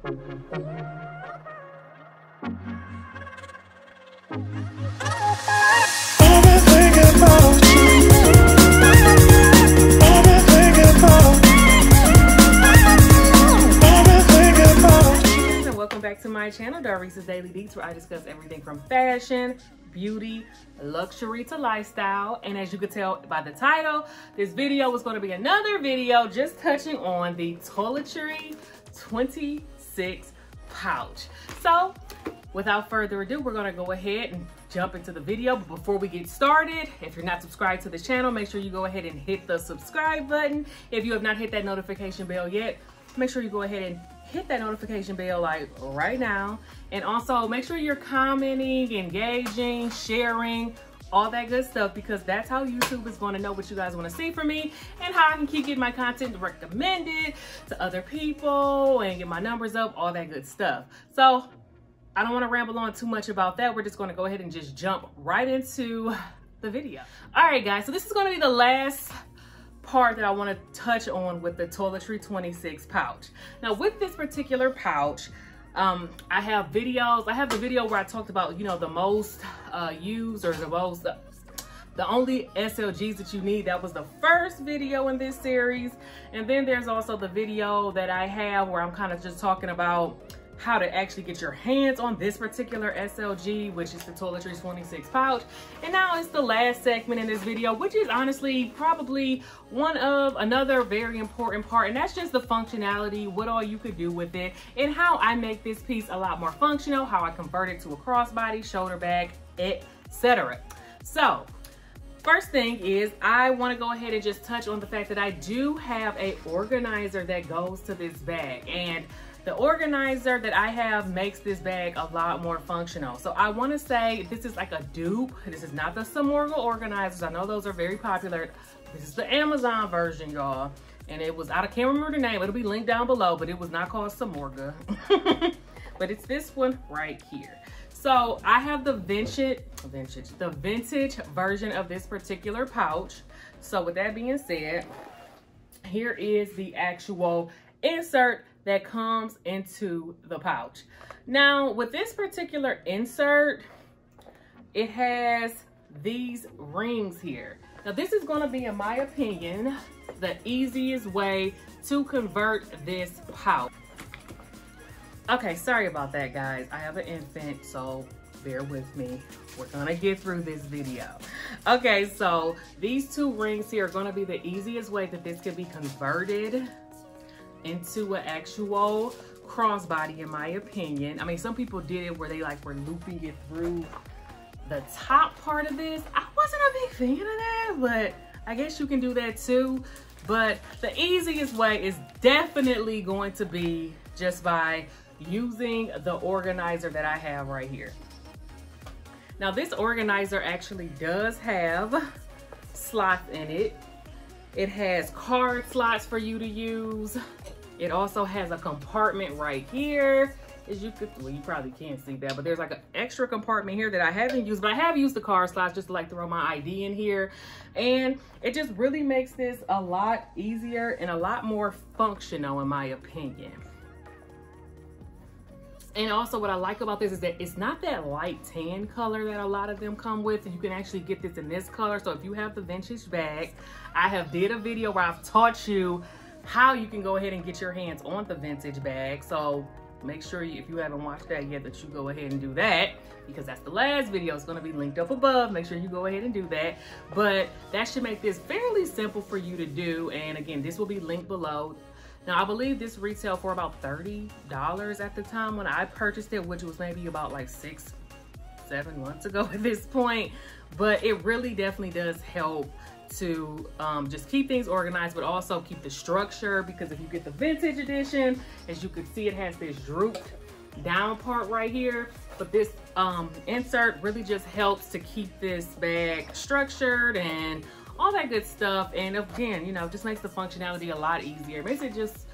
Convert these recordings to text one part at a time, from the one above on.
Welcome back to my channel, Darisa's Daily Deets, where I discuss everything from fashion, beauty, luxury to lifestyle. And as you could tell by the title, this video was going to be another video just touching on the Toiletry 26 pouch. So without further ado, we're going to go ahead and jump into the video. But before we get started, if you're not subscribed to the channel, make sure you go ahead and hit the subscribe button. If you have not hit that notification bell yet, make sure you go ahead and hit that notification bell like right now. And also make sure you're commenting, engaging, sharing, all that good stuff, because that's how YouTube is going to know what you guys want to see from me and how I can keep getting my content recommended to other people and get my numbers up, all that good stuff. So I don't want to ramble on too much about that. We're just going to go ahead and just jump right into the video. All right, guys, so this is going to be the last part that I want to touch on with the Toiletry 26 pouch. Now with this particular pouch, I have videos. I have the video where I talked about, you know, the most used, or the only SLGs that you need. That was the first video in this series. And then there's also the video that I have where I'm kind of just talking about how to actually get your hands on this particular SLG, which is the Toiletry 26 pouch. And now it's the last segment in this video, which is honestly probably one of another very important part, and that's just the functionality, what all you could do with it, and how I make this piece a lot more functional, how I convert it to a crossbody, shoulder bag, etc. So first thing is, I want to go ahead and just touch on the fact that I do have a organizer that goes to this bag, and the organizer that I have makes this bag a lot more functional. So I want to say this is like a dupe. This is not the Samorga organizers. I know those are very popular. This is the Amazon version, y'all. And it was, I can't remember the name. It'll be linked down below, but it was not called Samorga. But it's this one right here. So I have the vintage version of this particular pouch. So with that being said, here is the actual insert that comes into the pouch. Now with this particular insert, it has these rings here. Now this is going to be, in my opinion, the easiest way to convert this pouch. Okay, sorry about that, guys. I have an infant, so bear with me. We're gonna get through this video. Okay, so these two rings here are gonna be the easiest way that this could be converted into an actual crossbody, in my opinion. I mean, some people did it where they like were looping it through the top part of this. I wasn't a big fan of that, but I guess you can do that too. But the easiest way is definitely going to be just by using the organizer that I have right here. Now this organizer actually does have slots in it. It has card slots for you to use. It also has a compartment right here. As you could, well, you probably can't see that, but there's like an extra compartment here that I haven't used, but I have used the card slots just to like throw my ID in here. And it just really makes this a lot easier and a lot more functional, in my opinion. And also what I like about this is that it's not that light tan color that a lot of them come with. You can actually get this in this color. So if you have the vintage bag, I have did a video where I've taught you how you can go ahead and get your hands on the vintage bag. So make sure if you haven't watched that yet, that you go ahead and do that, because that's the last video. It's going to be linked up above. Make sure you go ahead and do that. But that should make this fairly simple for you to do. And again, this will be linked below. Now, I believe this retailed for about $30 at the time when I purchased it, which was maybe about like 6-7 months ago at this point. But it really definitely does help to just keep things organized, but also keep the structure, because if you get the vintage edition, as you can see, it has this drooped down part right here. But this insert really just helps to keep this bag structured and all that good stuff. And again, you know, just makes the functionality a lot easier. It makes it just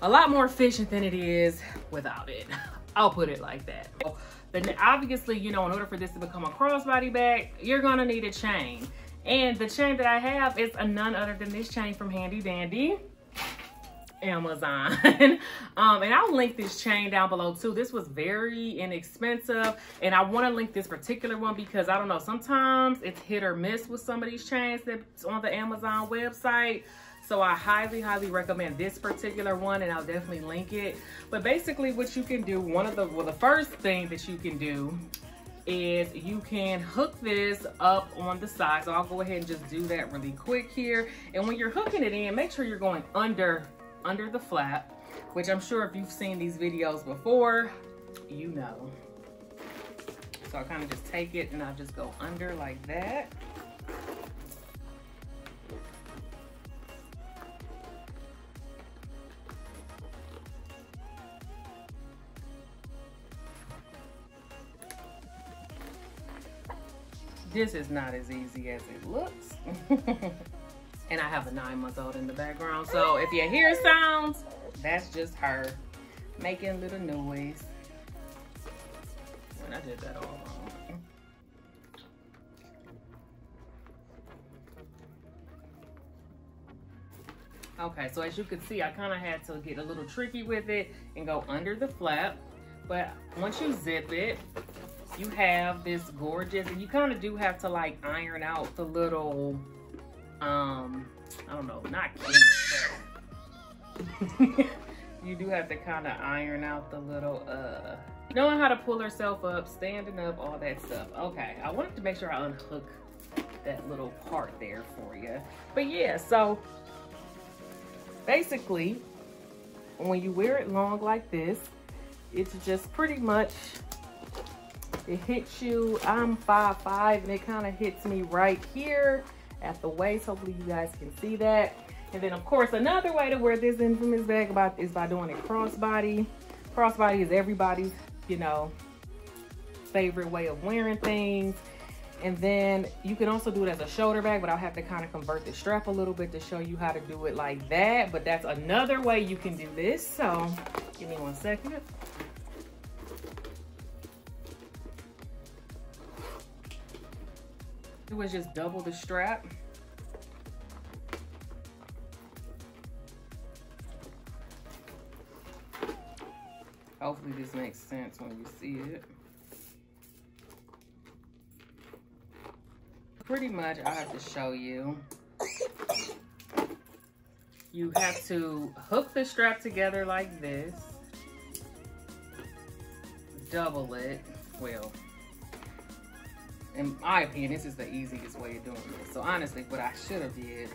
a lot more efficient than it is without it. I'll put it like that. Then obviously, you know, in order for this to become a crossbody bag, you're gonna need a chain. And the chain that I have is none other than this chain from Handy Dandy. Amazon. And I'll link this chain down below too. This was very inexpensive, and I want to link this particular one because I don't know, sometimes it's hit or miss with some of these chains that's on the Amazon website. So I highly, highly recommend this particular one, and I'll definitely link it. But basically what you can do, the first thing that you can do is you can hook this up on the side. So I'll go ahead and just do that really quick here. And when you're hooking it in, make sure you're going under the flap, which I'm sure if you've seen these videos before, you know. So I kind of just take it and I'll just go under like that. This is not as easy as it looks. And I have a 9-month-old in the background. So if you hear sounds, that's just her making little noise. And I did that all wrong. Okay, so as you can see, I kind of had to get a little tricky with it and go under the flap. But once you zip it, you have this gorgeous, and you kind of do have to like iron out the little, I don't know, not kinks, but you do have to kind of iron out the little, knowing how to pull herself up, standing up, all that stuff. Okay, I wanted to make sure I unhook that little part there for you. But yeah, so basically, when you wear it long like this, it's just pretty much, it hits you, I'm 5'5", and it kind of hits me right here at the waist. Hopefully you guys can see that. And then of course, another way to wear this infamous bag is by doing it crossbody. Crossbody is everybody's, you know, favorite way of wearing things. And then you can also do it as a shoulder bag, but I'll have to kind of convert the strap a little bit to show you how to do it like that. But that's another way you can do this. So give me 1 second. It was just double the strap. Hopefully this makes sense when you see it. Pretty much, I have to show you. You have to hook the strap together like this. Double it. Well, in my opinion, this is the easiest way of doing this. So honestly, what I should have did,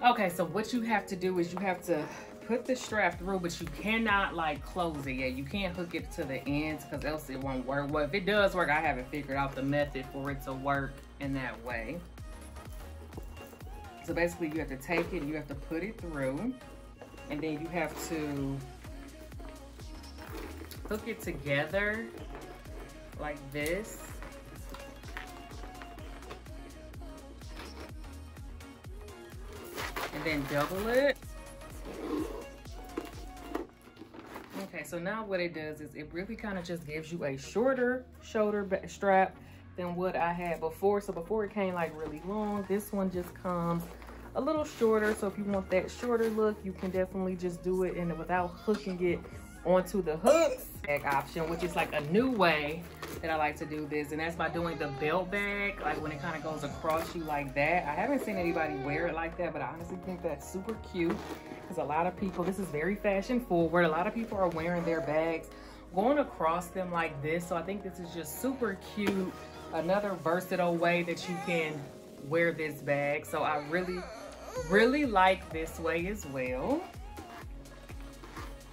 okay, so what you have to do is you have to put the strap through, but you cannot like close it yet. You can't hook it to the ends because else it won't work. Well, if it does work, I haven't figured out the method for it to work in that way. So basically you have to take it, you have to put it through, and then you have to hook it together like this. And then double it. Okay, so now what it does is it really kind of just gives you a shorter shoulder strap than what I had before. So before it came like really long, this one just comes a little shorter. So if you want that shorter look, you can definitely just do it and without hooking it onto the hooks bag option, which is like a new way that I like to do this, and that's by doing the belt bag, like when it kind of goes across you like that. I haven't seen anybody wear it like that, but I honestly think that's super cute because a lot of people, this is very fashion forward, a lot of people are wearing their bags going across them like this. So I think this is just super cute, another versatile way that you can wear this bag. So I really like this way as well.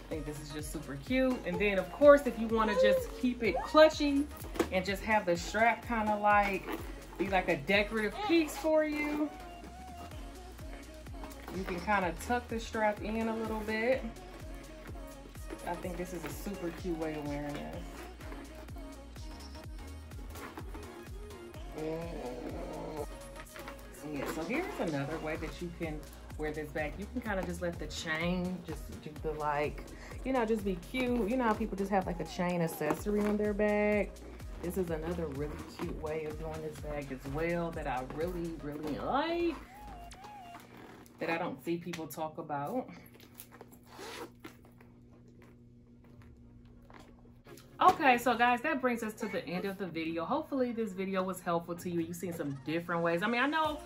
I think this is just super cute. And then of course, if you want to just keep it clutchy and just have the strap kind of like be like a decorative piece for you, you can kind of tuck the strap in a little bit. I think this is a super cute way of wearing this. Yeah, so here's another way that you can wear this bag. You can kind of just let the chain just do the like, you know, just be cute. You know how people just have like a chain accessory on their bag. This is another really cute way of doing this bag as well that I really, really like, that I don't see people talk about. Okay, so guys, that brings us to the end of the video. Hopefully this video was helpful to you. You've seen some different ways. I mean, I know